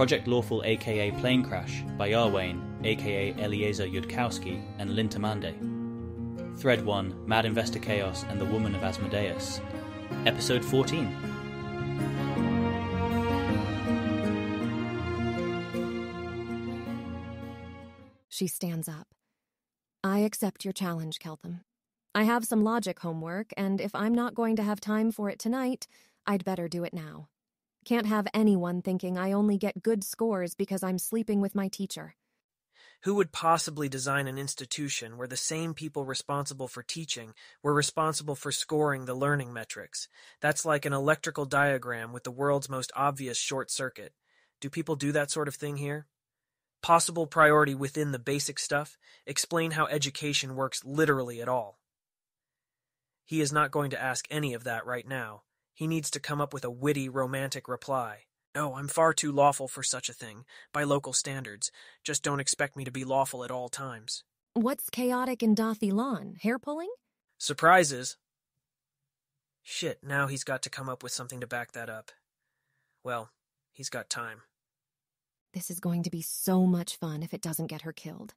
Project Lawful aka Planecrash by Yarwain aka Eliezer Yudkowsky and Lintamande. Thread 1, Mad Investor Chaos and the Woman of Asmodeus. Episode 14. She stands up. I accept your challenge, Keltham. I have some logic homework, and if I'm not going to have time for it tonight, I'd better do it now. Can't have anyone thinking I only get good scores because I'm sleeping with my teacher. Who would possibly design an institution where the same people responsible for teaching were responsible for scoring the learning metrics? That's like an electrical diagram with the world's most obvious short circuit. Do people do that sort of thing here? Possible priority within the basic stuff? Explain how education works literally at all. He is not going to ask any of that right now. He needs to come up with a witty, romantic reply. No, I'm far too lawful for such a thing, by local standards. Just don't expect me to be lawful at all times. What's chaotic in Dathilan? Hair pulling? Surprises. Shit, now he's got to come up with something to back that up. Well, he's got time. This is going to be so much fun if it doesn't get her killed.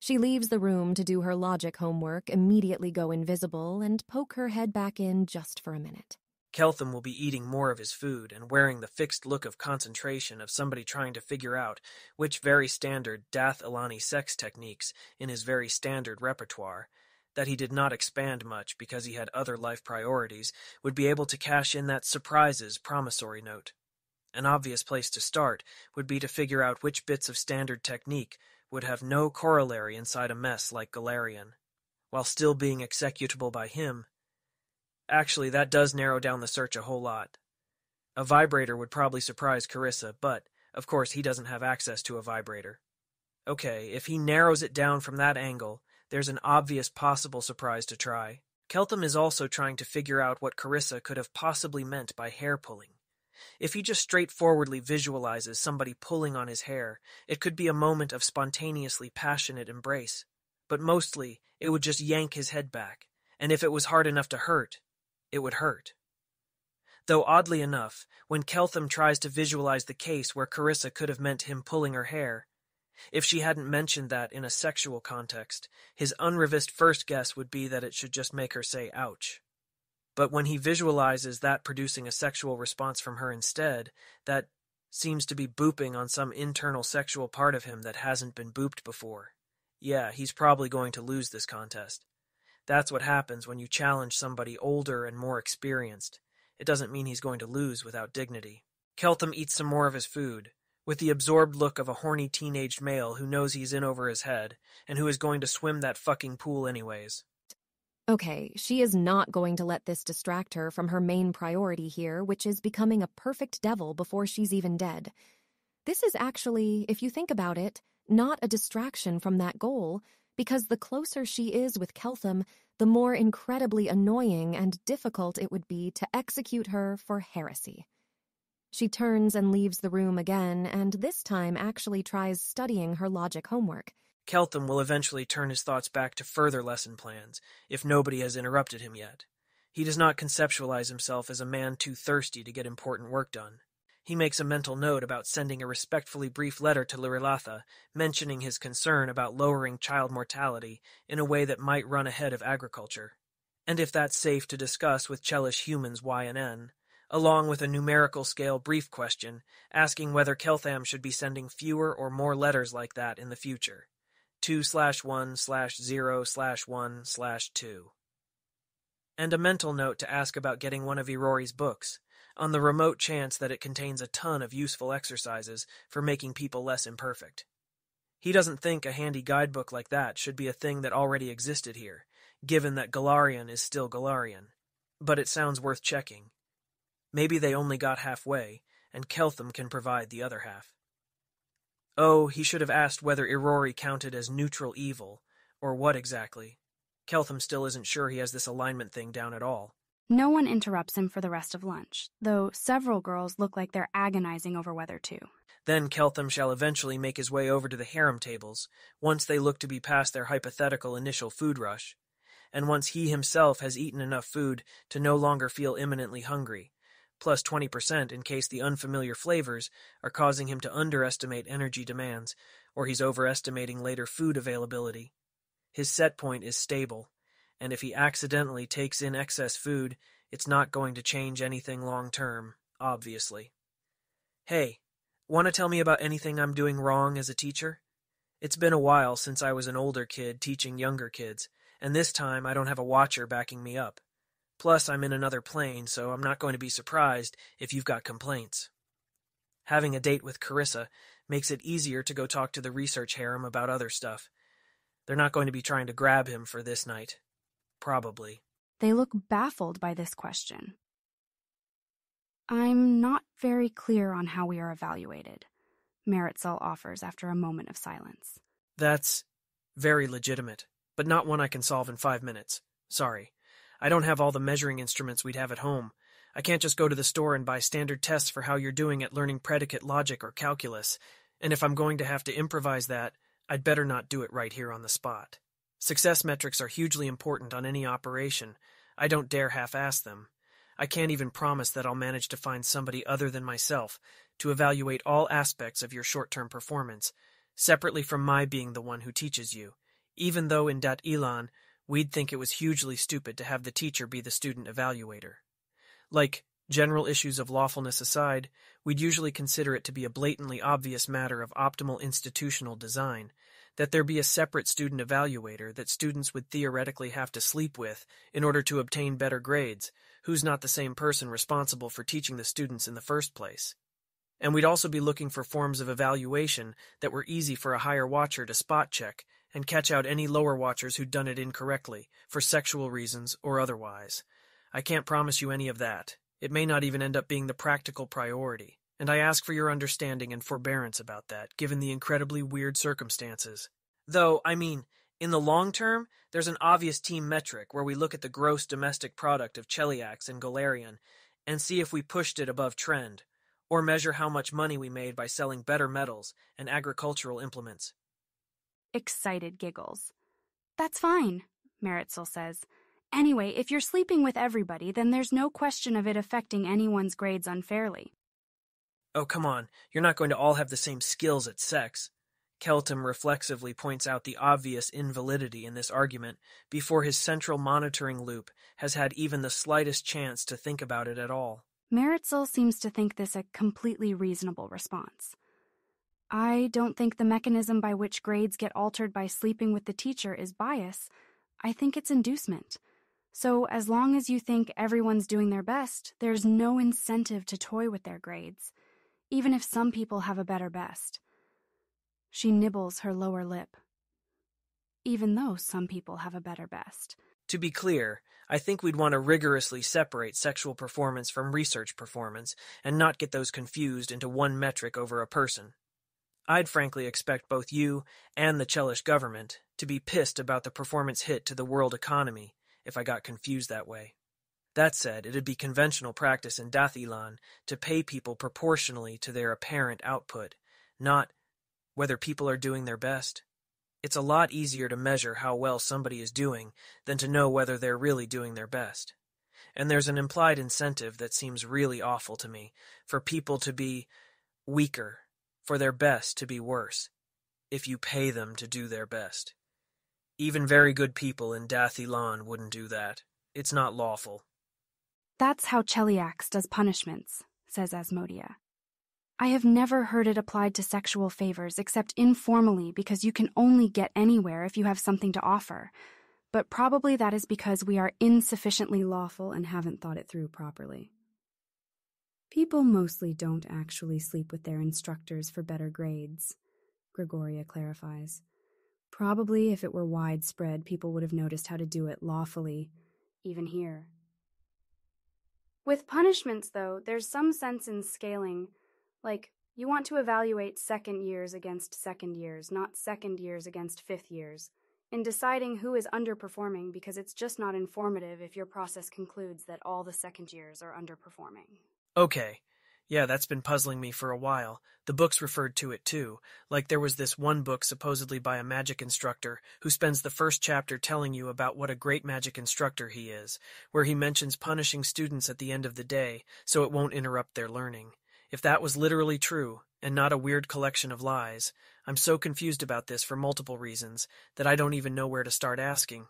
She leaves the room to do her logic homework, immediately go invisible, and poke her head back in just for a minute. Keltham will be eating more of his food and wearing the fixed look of concentration of somebody trying to figure out which very standard Dath Ilani sex techniques in his very standard repertoire, that he did not expand much because he had other life priorities, would be able to cash in that surprises promissory note. An obvious place to start would be to figure out which bits of standard technique would have no corollary inside a mess like Galarian, while still being executable by him. Actually, that does narrow down the search a whole lot. A vibrator would probably surprise Carissa, but, of course, he doesn't have access to a vibrator. Okay, if he narrows it down from that angle, there's an obvious possible surprise to try. Keltham is also trying to figure out what Carissa could have possibly meant by hair pulling. If he just straightforwardly visualizes somebody pulling on his hair, it could be a moment of spontaneously passionate embrace. But mostly, it would just yank his head back, and if it was hard enough to hurt, it would hurt. Though oddly enough, when Keltham tries to visualize the case where Carissa could have meant him pulling her hair, if she hadn't mentioned that in a sexual context, his unrevised first guess would be that it should just make her say ouch. But when he visualizes that producing a sexual response from her instead, that seems to be booping on some internal sexual part of him that hasn't been booped before. Yeah, he's probably going to lose this contest. That's what happens when you challenge somebody older and more experienced. It doesn't mean he's going to lose without dignity. Keltham eats some more of his food, with the absorbed look of a horny teenaged male who knows he's in over his head, and who is going to swim that fucking pool anyways. Okay, she is not going to let this distract her from her main priority here, which is becoming a perfect devil before she's even dead. This is actually, if you think about it, not a distraction from that goal, because the closer she is with Keltham, the more incredibly annoying and difficult it would be to execute her for heresy. She turns and leaves the room again, and this time actually tries studying her logic homework. Keltham will eventually turn his thoughts back to further lesson plans, if nobody has interrupted him yet. He does not conceptualize himself as a man too thirsty to get important work done. He makes a mental note about sending a respectfully brief letter to Lirilatha, mentioning his concern about lowering child mortality in a way that might run ahead of agriculture. And if that's safe to discuss with Chelish humans Y and N, along with a numerical scale brief question, asking whether Keltham should be sending fewer or more letters like that in the future. 2/1/0/1/2. And a mental note to ask about getting one of Irori's books, on the remote chance that it contains a ton of useful exercises for making people less imperfect. He doesn't think a handy guidebook like that should be a thing that already existed here, given that Galarian is still Galarian. But it sounds worth checking. Maybe they only got halfway, and Keltham can provide the other half. Oh, he should have asked whether Irori counted as neutral evil, or what exactly. Keltham still isn't sure he has this alignment thing down at all. No one interrupts him for the rest of lunch, though several girls look like they're agonizing over whether to. Then Keltham shall eventually make his way over to the harem tables, once they look to be past their hypothetical initial food rush, and once he himself has eaten enough food to no longer feel imminently hungry, plus 20% in case the unfamiliar flavors are causing him to underestimate energy demands, or he's overestimating later food availability. His set point is stable, and if he accidentally takes in excess food, it's not going to change anything long term, obviously. Hey, want to tell me about anything I'm doing wrong as a teacher? It's been a while since I was an older kid teaching younger kids, and this time I don't have a watcher backing me up. Plus, I'm in another plane, so I'm not going to be surprised if you've got complaints. Having a date with Carissa makes it easier to go talk to the research harem about other stuff. They're not going to be trying to grab him for this night. Probably. They look baffled by this question. I'm not very clear on how we are evaluated, Maritzal offers after a moment of silence. That's very legitimate, but not one I can solve in 5 minutes. Sorry. I don't have all the measuring instruments we'd have at home. I can't just go to the store and buy standard tests for how you're doing at learning predicate logic or calculus, and if I'm going to have to improvise that, I'd better not do it right here on the spot. Success metrics are hugely important on any operation. I don't dare half-ass them. I can't even promise that I'll manage to find somebody other than myself to evaluate all aspects of your short-term performance, separately from my being the one who teaches you, even though in Dat Ilan, we'd think it was hugely stupid to have the teacher be the student evaluator. Like, general issues of lawfulness aside, we'd usually consider it to be a blatantly obvious matter of optimal institutional design, that there be a separate student evaluator that students would theoretically have to sleep with in order to obtain better grades, who's not the same person responsible for teaching the students in the first place. And we'd also be looking for forms of evaluation that were easy for a higher watcher to spot check and catch out any lower watchers who'd done it incorrectly, for sexual reasons or otherwise. I can't promise you any of that. It may not even end up being the practical priority, and I ask for your understanding and forbearance about that, given the incredibly weird circumstances. Though, I mean, in the long term, there's an obvious team metric where we look at the gross domestic product of Cheliax and Galarian and see if we pushed it above trend, or measure how much money we made by selling better metals and agricultural implements. Excited giggles. That's fine, Maritzal says. Anyway, if you're sleeping with everybody, then there's no question of it affecting anyone's grades unfairly. Oh, come on. You're not going to all have the same skills at sex. Keltum reflexively points out the obvious invalidity in this argument before his central monitoring loop has had even the slightest chance to think about it at all. Maritzal seems to think this a completely reasonable response. I don't think the mechanism by which grades get altered by sleeping with the teacher is bias. I think it's inducement. So as long as you think everyone's doing their best, there's no incentive to toy with their grades, even if some people have a better best. She nibbles her lower lip. Even though some people have a better best. To be clear, I think we'd want to rigorously separate sexual performance from research performance and not get those confused into one metric over a person. I'd frankly expect both you and the Chelish government to be pissed about the performance hit to the world economy if I got confused that way. That said, it'd be conventional practice in Dathilan to pay people proportionally to their apparent output, not whether people are doing their best. It's a lot easier to measure how well somebody is doing than to know whether they're really doing their best. And there's an implied incentive that seems really awful to me for people to be weaker, for their best to be worse, if you pay them to do their best. Even very good people in Dathilan wouldn't do that. It's not lawful. That's how Cheliax does punishments, says Asmodeus. I have never heard it applied to sexual favors except informally because you can only get anywhere if you have something to offer. But probably that is because we are insufficiently lawful and haven't thought it through properly. People mostly don't actually sleep with their instructors for better grades, Gregoria clarifies. Probably if it were widespread, people would have noticed how to do it lawfully, even here. With punishments, though, there's some sense in scaling. Like, you want to evaluate second years against second years, not second years against fifth years, in deciding who is underperforming because it's just not informative if your process concludes that all the second years are underperforming. Okay, Yeah, that's been puzzling me for a while. The books referred to it too, like there was this one book supposedly by a magic instructor who spends the first chapter telling you about what a great magic instructor he is, where he mentions punishing students at the end of the day so it won't interrupt their learning. If that was literally true, and not a weird collection of lies, I'm so confused about this for multiple reasons that I don't even know where to start asking.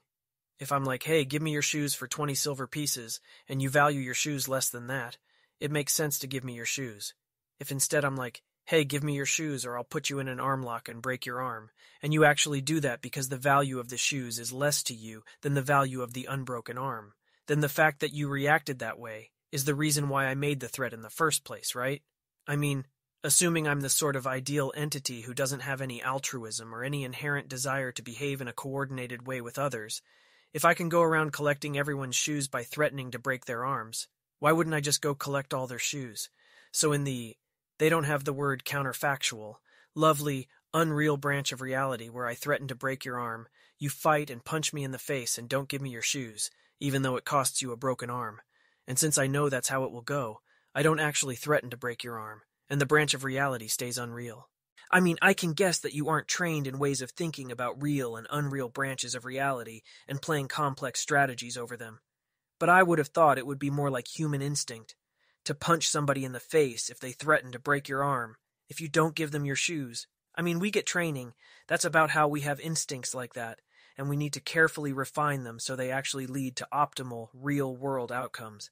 If I'm like, hey, give me your shoes for 20 silver pieces, and you value your shoes less than that, it makes sense to give me your shoes. If instead I'm like, hey, give me your shoes or I'll put you in an arm lock and break your arm, and you actually do that because the value of the shoes is less to you than the value of the unbroken arm, then the fact that you reacted that way is the reason why I made the threat in the first place, right? I mean, assuming I'm the sort of ideal entity who doesn't have any altruism or any inherent desire to behave in a coordinated way with others, if I can go around collecting everyone's shoes by threatening to break their arms, why wouldn't I just go collect all their shoes? So they don't have the word counterfactual, lovely, unreal branch of reality where I threaten to break your arm, you fight and punch me in the face and don't give me your shoes, even though it costs you a broken arm. And since I know that's how it will go, I don't actually threaten to break your arm, and the branch of reality stays unreal. I mean, I can guess that you aren't trained in ways of thinking about real and unreal branches of reality and playing complex strategies over them. But I would have thought it would be more like human instinct, to punch somebody in the face if they threaten to break your arm, if you don't give them your shoes. I mean, we get training. That's about how we have instincts like that, and we need to carefully refine them so they actually lead to optimal, real-world outcomes.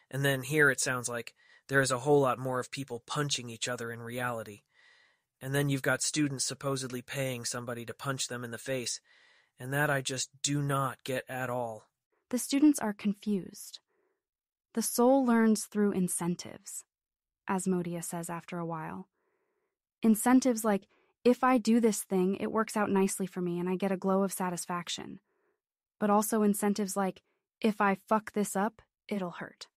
And then here it sounds like there is a whole lot more of people punching each other in reality. And then you've got students supposedly paying somebody to punch them in the face, and that I just do not get at all. The students are confused. The soul learns through incentives, Asmodeus says after a while. Incentives like, if I do this thing, it works out nicely for me and I get a glow of satisfaction. But also incentives like, if I fuck this up, it'll hurt.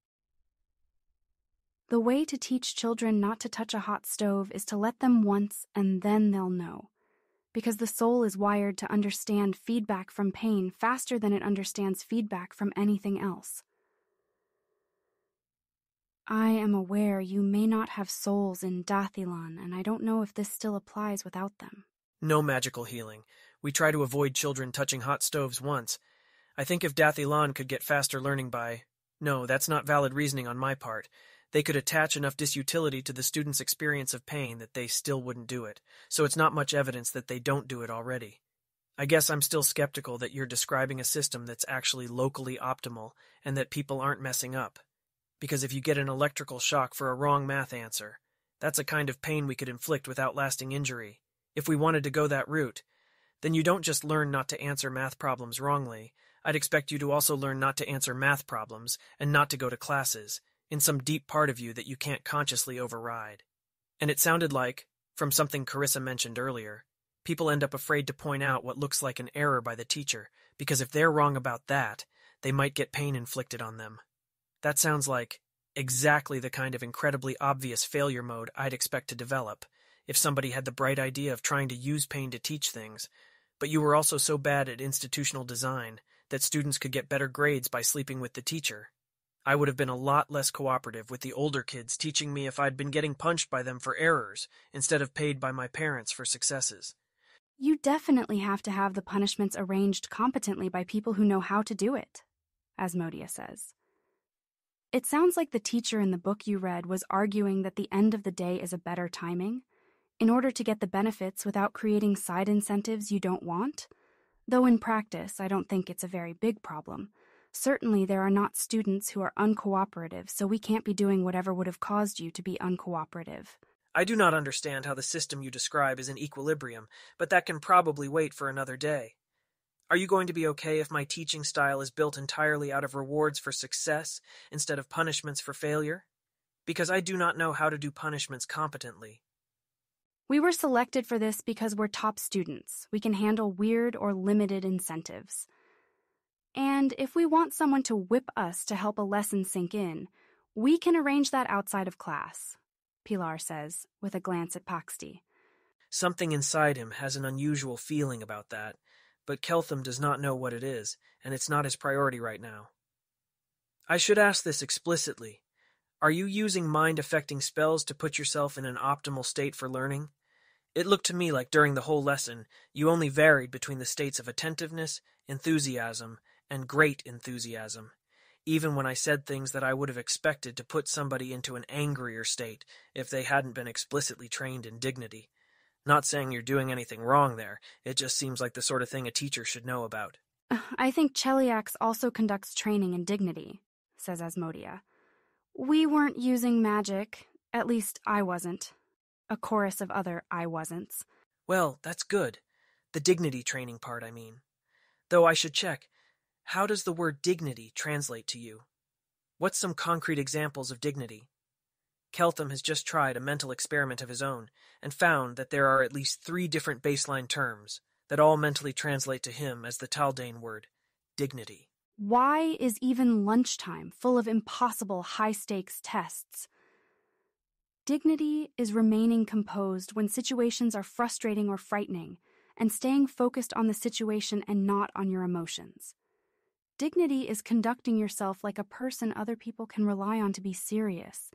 The way to teach children not to touch a hot stove is to let them once and then they'll know. Because the soul is wired to understand feedback from pain faster than it understands feedback from anything else. I am aware you may not have souls in Dathilan, and I don't know if this still applies without them. No magical healing. We try to avoid children touching hot stoves once. I think if Dathilan could get faster learning by... No, that's not valid reasoning on my part. They could attach enough disutility to the student's experience of pain that they still wouldn't do it, so it's not much evidence that they don't do it already. I guess I'm still skeptical that you're describing a system that's actually locally optimal and that people aren't messing up. Because if you get an electrical shock for a wrong math answer, that's a kind of pain we could inflict without lasting injury. If we wanted to go that route, then you don't just learn not to answer math problems wrongly. I'd expect you to also learn not to answer math problems and not to go to classes, in some deep part of you that you can't consciously override. And it sounded like, from something Carissa mentioned earlier, people end up afraid to point out what looks like an error by the teacher, because if they're wrong about that, they might get pain inflicted on them. That sounds like exactly the kind of incredibly obvious failure mode I'd expect to develop if somebody had the bright idea of trying to use pain to teach things, but you were also so bad at institutional design that students could get better grades by sleeping with the teacher. I would have been a lot less cooperative with the older kids teaching me if I'd been getting punched by them for errors instead of paid by my parents for successes. You definitely have to have the punishments arranged competently by people who know how to do it, Asmodeus says. It sounds like the teacher in the book you read was arguing that the end of the day is a better timing, in order to get the benefits without creating side incentives you don't want. Though in practice, I don't think it's a very big problem. Certainly there are not students who are uncooperative, so we can't be doing whatever would have caused you to be uncooperative. I do not understand how the system you describe is in equilibrium, but that can probably wait for another day. Are you going to be okay if my teaching style is built entirely out of rewards for success instead of punishments for failure? Because I do not know how to do punishments competently. We were selected for this because we're top students. We can handle weird or limited incentives. And if we want someone to whip us to help a lesson sink in, we can arrange that outside of class, Pilar says, with a glance at Paxti. Something inside him has an unusual feeling about that, but Keltham does not know what it is, and it's not his priority right now. I should ask this explicitly. Are you using mind-affecting spells to put yourself in an optimal state for learning? It looked to me like during the whole lesson, you only varied between the states of attentiveness, enthusiasm, and great enthusiasm, even when I said things that I would have expected to put somebody into an angrier state if they hadn't been explicitly trained in dignity. Not saying you're doing anything wrong there, it just seems like the sort of thing a teacher should know about. I think Cheliax also conducts training in dignity, says Asmodeus. We weren't using magic, at least I wasn't. A chorus of other I wasn'ts. Well, that's good. The dignity training part, I mean. Though I should check, how does the word dignity translate to you? What's some concrete examples of dignity? Keltham has just tried a mental experiment of his own and found that there are at least 3 different baseline terms that all mentally translate to him as the Taldane word, dignity. Why is even lunchtime full of impossible high-stakes tests? Dignity is remaining composed when situations are frustrating or frightening, and staying focused on the situation and not on your emotions. Dignity is conducting yourself like a person other people can rely on to be serious,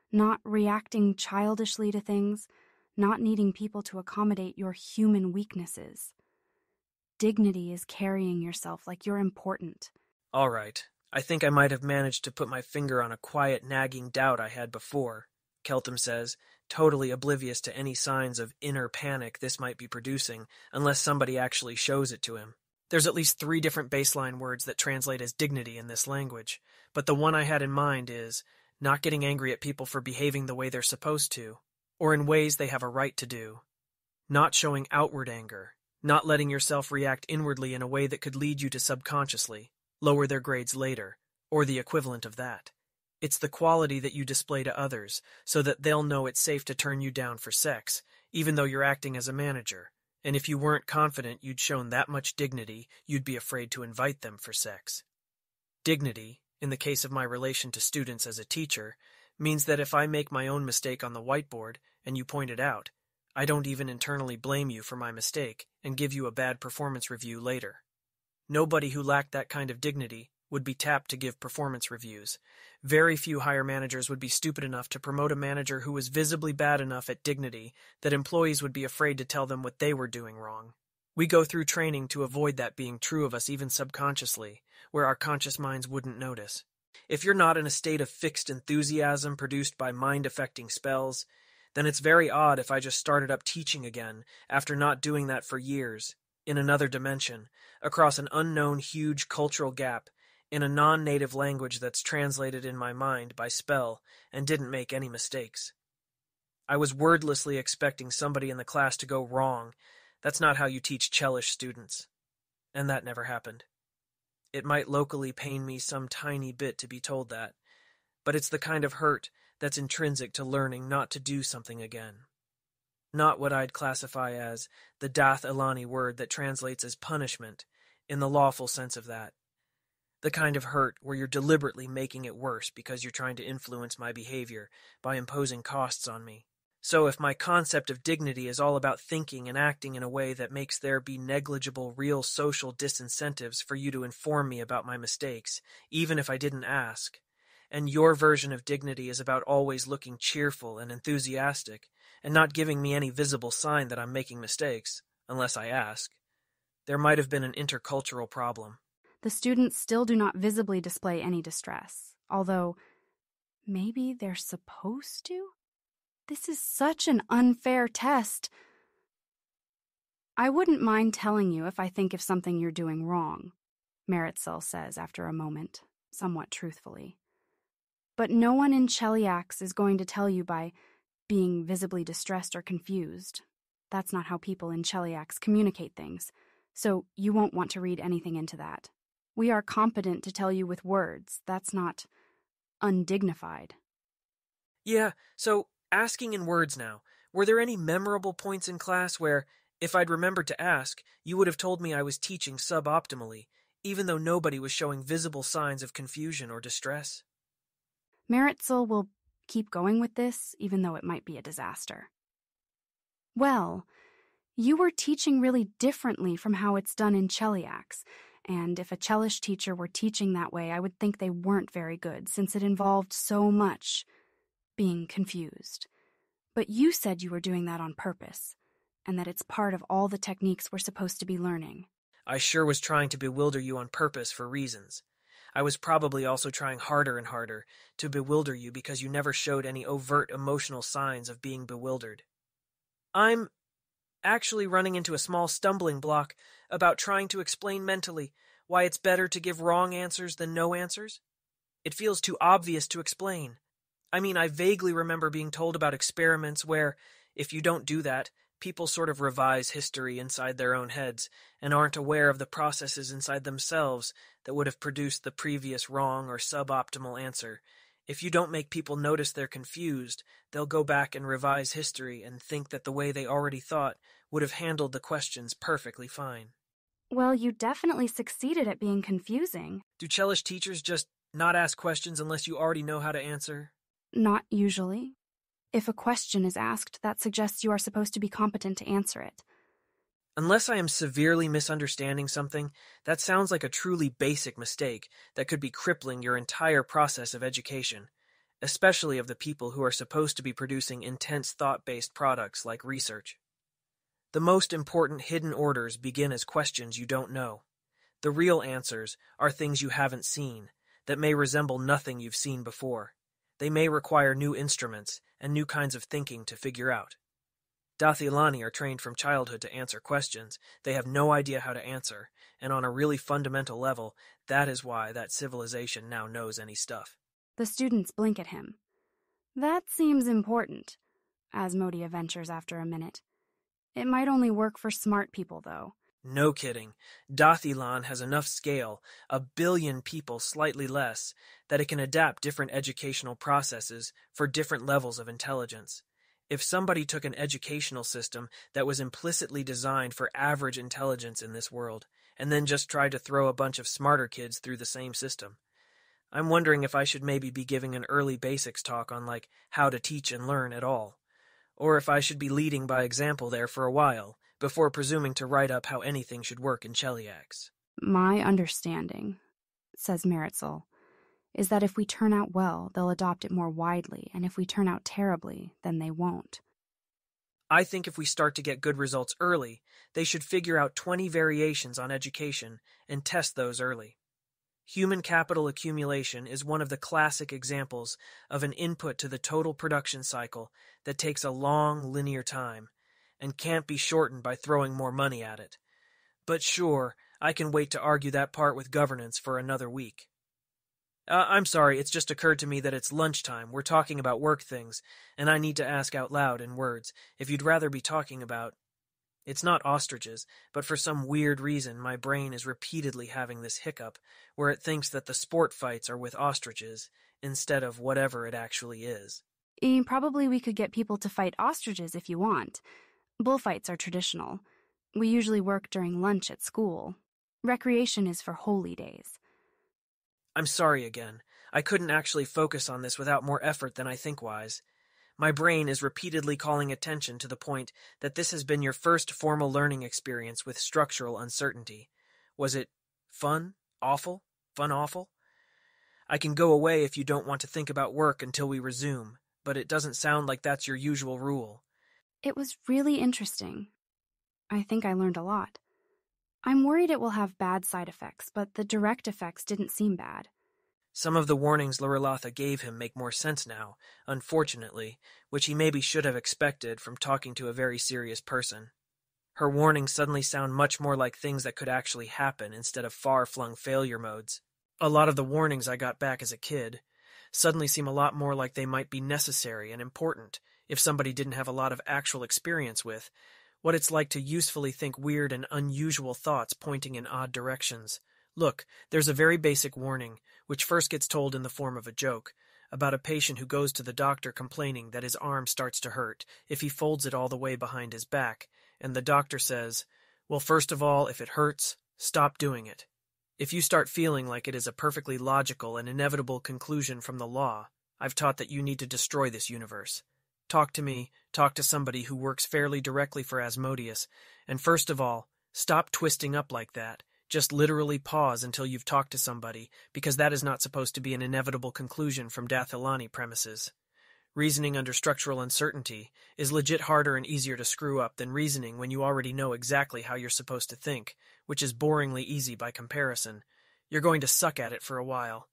not reacting childishly to things, not needing people to accommodate your human weaknesses. Dignity is carrying yourself like you're important. All right, I think I might have managed to put my finger on a quiet, nagging doubt I had before, Keltham says, totally oblivious to any signs of inner panic this might be producing, unless somebody actually shows it to him. There's at least 3 different baseline words that translate as dignity in this language, but the one I had in mind is not getting angry at people for behaving the way they're supposed to, or in ways they have a right to do. Not showing outward anger, not letting yourself react inwardly in a way that could lead you to subconsciously lower their grades later, or the equivalent of that. It's the quality that you display to others, so that they'll know it's safe to turn you down for sex, even though you're acting as a manager. And if you weren't confident you'd shown that much dignity, you'd be afraid to invite them for sex. Dignity, in the case of my relation to students as a teacher, means that if I make my own mistake on the whiteboard, and you point it out, I don't even internally blame you for my mistake and give you a bad performance review later. Nobody who lacked that kind of dignity would be tapped to give performance reviews. Very few higher managers would be stupid enough to promote a manager who was visibly bad enough at dignity that employees would be afraid to tell them what they were doing wrong. We go through training to avoid that being true of us even subconsciously, where our conscious minds wouldn't notice. If you're not in a state of fixed enthusiasm produced by mind-affecting spells, then it's very odd if I just started up teaching again after not doing that for years, in another dimension, across an unknown huge cultural gap, in a non-native language that's translated in my mind by spell and didn't make any mistakes. I was wordlessly expecting somebody in the class to go wrong. That's not how you teach Chelish students. And that never happened. It might locally pain me some tiny bit to be told that, but it's the kind of hurt that's intrinsic to learning not to do something again. Not what I'd classify as the Dath Ilani word that translates as punishment, in the lawful sense of that. The kind of hurt where you're deliberately making it worse because you're trying to influence my behavior by imposing costs on me. So if my concept of dignity is all about thinking and acting in a way that makes there be negligible real social disincentives for you to inform me about my mistakes, even if I didn't ask, and your version of dignity is about always looking cheerful and enthusiastic, and not giving me any visible sign that I'm making mistakes, unless I ask, there might have been an intercultural problem. The students still do not visibly display any distress, although maybe they're supposed to? This is such an unfair test. I wouldn't mind telling you if I think of something you're doing wrong, Meritzel says after a moment, somewhat truthfully. But no one in Cheliax is going to tell you by being visibly distressed or confused. That's not how people in Cheliax communicate things, so you won't want to read anything into that. We are competent to tell you with words. That's not undignified. Yeah, so asking in words now, were there any memorable points in class where, if I'd remembered to ask, you would have told me I was teaching suboptimally, even though nobody was showing visible signs of confusion or distress? Meritzel will keep going with this, even though it might be a disaster. Well, you were teaching really differently from how it's done in Cheliax, and if a Chelish teacher were teaching that way, I would think they weren't very good, since it involved so much being confused. But you said you were doing that on purpose, and that it's part of all the techniques we're supposed to be learning. I sure was trying to bewilder you on purpose for reasons. I was probably also trying harder and harder to bewilder you because you never showed any overt emotional signs of being bewildered. I'm actually running into a small stumbling block about trying to explain mentally why it's better to give wrong answers than no answers. It feels too obvious to explain. I mean, I vaguely remember being told about experiments where, if you don't do that, people sort of revise history inside their own heads and aren't aware of the processes inside themselves that would have produced the previous wrong or suboptimal answer. If you don't make people notice they're confused, they'll go back and revise history and think that the way they already thought would have handled the questions perfectly fine. Well, you definitely succeeded at being confusing. Do Chelish teachers just not ask questions unless you already know how to answer? Not usually. If a question is asked, that suggests you are supposed to be competent to answer it. Unless I am severely misunderstanding something, that sounds like a truly basic mistake that could be crippling your entire process of education, especially of the people who are supposed to be producing intense thought-based products like research. The most important hidden orders begin as questions you don't know. The real answers are things you haven't seen, that may resemble nothing you've seen before. They may require new instruments and new kinds of thinking to figure out. Dathilani are trained from childhood to answer questions they have no idea how to answer, and on a really fundamental level, that is why that civilization now knows any stuff. The students blink at him. That seems important, Asmodeus ventures after a minute. It might only work for smart people, though. No kidding. Dathilan has enough scale, 1 billion people slightly less, that it can adapt different educational processes for different levels of intelligence. If somebody took an educational system that was implicitly designed for average intelligence in this world, and then just tried to throw a bunch of smarter kids through the same system, I'm wondering if I should maybe be giving an early basics talk on, like, how to teach and learn at all. Or if I should be leading by example there for a while, before presuming to write up how anything should work in Cheliax. My understanding, says Maritzel, is that if we turn out well, they'll adopt it more widely, and if we turn out terribly, then they won't. I think if we start to get good results early, they should figure out 20 variations on education and test those early. Human capital accumulation is one of the classic examples of an input to the total production cycle that takes a long, linear time, and can't be shortened by throwing more money at it. But sure, I can wait to argue that part with governance for another week. I'm sorry, it's just occurred to me that it's lunchtime, we're talking about work things, and I need to ask out loud in words if you'd rather be talking about... It's not ostriches, but for some weird reason my brain is repeatedly having this hiccup where it thinks that the sport fights are with ostriches instead of whatever it actually is. Probably we could get people to fight ostriches if you want. Bullfights are traditional. We usually work during lunch at school. Recreation is for holy days. I'm sorry again. I couldn't actually focus on this without more effort than I think wise. My brain is repeatedly calling attention to the point that this has been your first formal learning experience with structural uncertainty. Was it fun? Awful? Fun awful? I can go away if you don't want to think about work until we resume, but it doesn't sound like that's your usual rule. It was really interesting. I think I learned a lot. I'm worried it will have bad side effects, but the direct effects didn't seem bad. Some of the warnings Lurilatha gave him make more sense now, unfortunately, which he maybe should have expected from talking to a very serious person. Her warnings suddenly sound much more like things that could actually happen instead of far-flung failure modes. A lot of the warnings I got back as a kid suddenly seem a lot more like they might be necessary and important if somebody didn't have a lot of actual experience with what it's like to usefully think weird and unusual thoughts pointing in odd directions. Look, there's a very basic warning, which first gets told in the form of a joke, about a patient who goes to the doctor complaining that his arm starts to hurt if he folds it all the way behind his back, and the doctor says, well, first of all, if it hurts, stop doing it. If you start feeling like it is a perfectly logical and inevitable conclusion from the law, I've taught that you need to destroy this universe. Talk to me, talk to somebody who works fairly directly for Asmodeus, and first of all, stop twisting up like that. Just literally pause until you've talked to somebody, because that is not supposed to be an inevitable conclusion from Dathilani premises. Reasoning under structural uncertainty is legit harder and easier to screw up than reasoning when you already know exactly how you're supposed to think, which is boringly easy by comparison. You're going to suck at it for a while.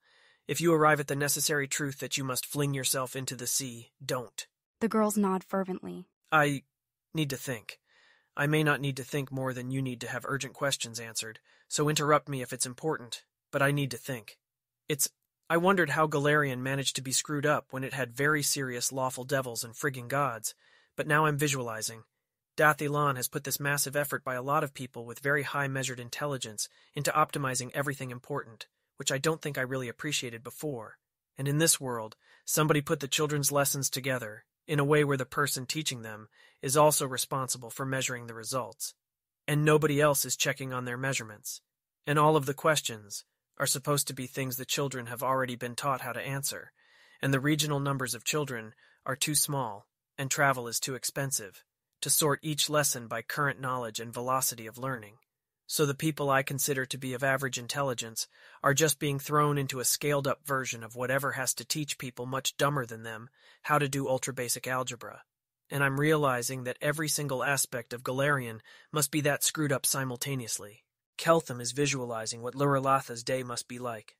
If you arrive at the necessary truth that you must fling yourself into the sea, don't. The girls nod fervently. I need to think. I may not need to think more than you need to have urgent questions answered, so interrupt me if it's important, but I need to think. I wondered how Galarian managed to be screwed up when it had very serious lawful devils and frigging gods, but now I'm visualizing. Dath Ilan has put this massive effort by a lot of people with very high measured intelligence into optimizing everything important, which I don't think I really appreciated before. And in this world, somebody put the children's lessons together in a way where the person teaching them is also responsible for measuring the results. And nobody else is checking on their measurements. And all of the questions are supposed to be things the children have already been taught how to answer, and the regional numbers of children are too small, and travel is too expensive, to sort each lesson by current knowledge and velocity of learning. So the people I consider to be of average intelligence are just being thrown into a scaled-up version of whatever has to teach people much dumber than them how to do ultra-basic algebra. And I'm realizing that every single aspect of Galarian must be that screwed up simultaneously. Keltham is visualizing what Lurelatha's day must be like.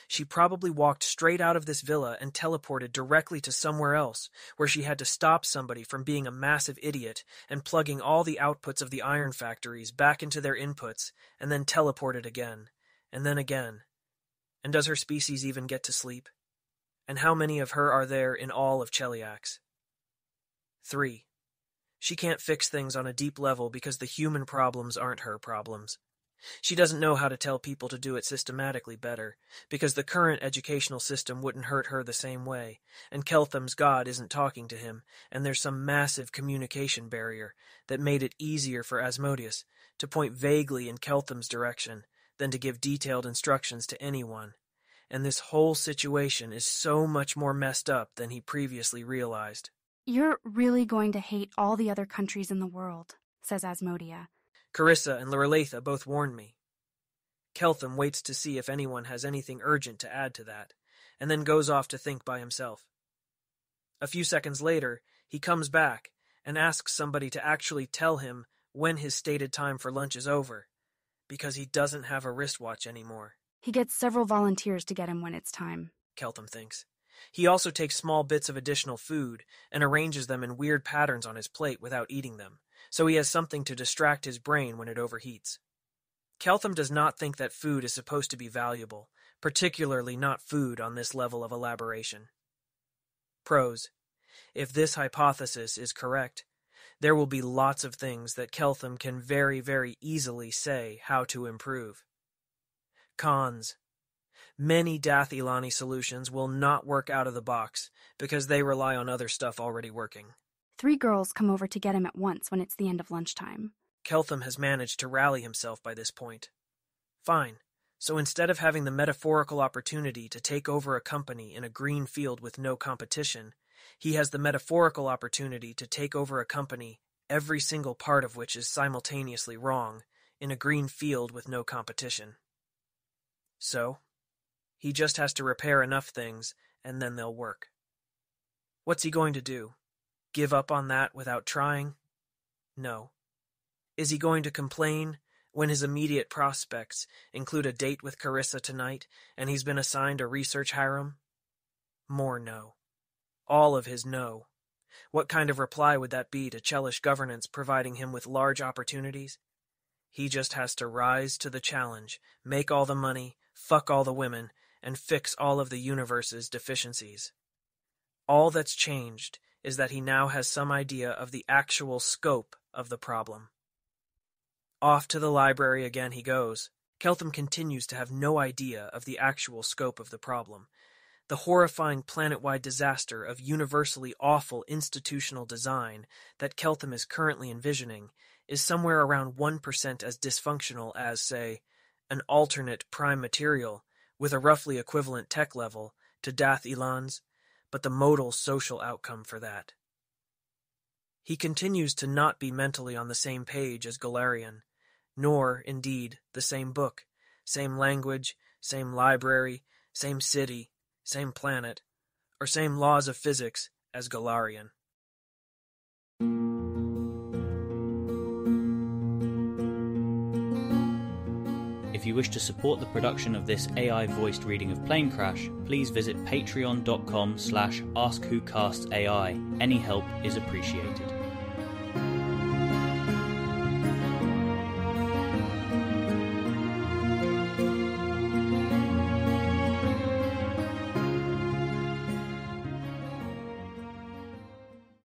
She probably walked straight out of this villa and teleported directly to somewhere else, where she had to stop somebody from being a massive idiot and plugging all the outputs of the iron factories back into their inputs, and then teleported again, and then again. And does her species even get to sleep? And how many of her are there in all of Cheliax? 3. She can't fix things on a deep level because the human problems aren't her problems. She doesn't know how to tell people to do it systematically better, because the current educational system wouldn't hurt her the same way, and Keltham's god isn't talking to him, and there's some massive communication barrier that made it easier for Asmodeus to point vaguely in Keltham's direction than to give detailed instructions to anyone. And this whole situation is so much more messed up than he previously realized. You're really going to hate all the other countries in the world, says Asmodia. Carissa and Lurelatha both warned me. Keltham waits to see if anyone has anything urgent to add to that, and then goes off to think by himself. A few seconds later, he comes back and asks somebody to actually tell him when his stated time for lunch is over, because he doesn't have a wristwatch anymore. He gets several volunteers to get him when it's time, Keltham thinks. He also takes small bits of additional food and arranges them in weird patterns on his plate without eating them, so he has something to distract his brain when it overheats. Keltham does not think that food is supposed to be valuable, particularly not food on this level of elaboration. Pros. If this hypothesis is correct, there will be lots of things that Keltham can very, very easily say how to improve. Cons. Many Dath Ilani solutions will not work out of the box because they rely on other stuff already working. 3 girls come over to get him at once when it's the end of lunchtime. Keltham has managed to rally himself by this point. Fine. So instead of having the metaphorical opportunity to take over a company in a green field with no competition, he has the metaphorical opportunity to take over a company, every single part of which is simultaneously wrong, in a green field with no competition. So, he just has to repair enough things, and then they'll work. What's he going to do? Give up on that without trying? No. Is he going to complain when his immediate prospects include a date with Carissa tonight and he's been assigned a research harem? More no. All of his no. What kind of reply would that be to Chelish governance providing him with large opportunities? He just has to rise to the challenge, make all the money, fuck all the women, and fix all of the universe's deficiencies. All that's changed is that he now has some idea of the actual scope of the problem. Off to the library again he goes. Keltham continues to have no idea of the actual scope of the problem. The horrifying planet-wide disaster of universally awful institutional design that Keltham is currently envisioning is somewhere around 1% as dysfunctional as, say, an alternate prime material with a roughly equivalent tech level to Dath Ilan's, but the modal social outcome for that. He continues to not be mentally on the same page as Galarian, nor, indeed, the same book, same language, same library, same city, same planet, or same laws of physics as Galarian. If you wish to support the production of this AI-voiced reading of Planecrash, please visit patreon.com/AskWhoCastsAI. Any help is appreciated.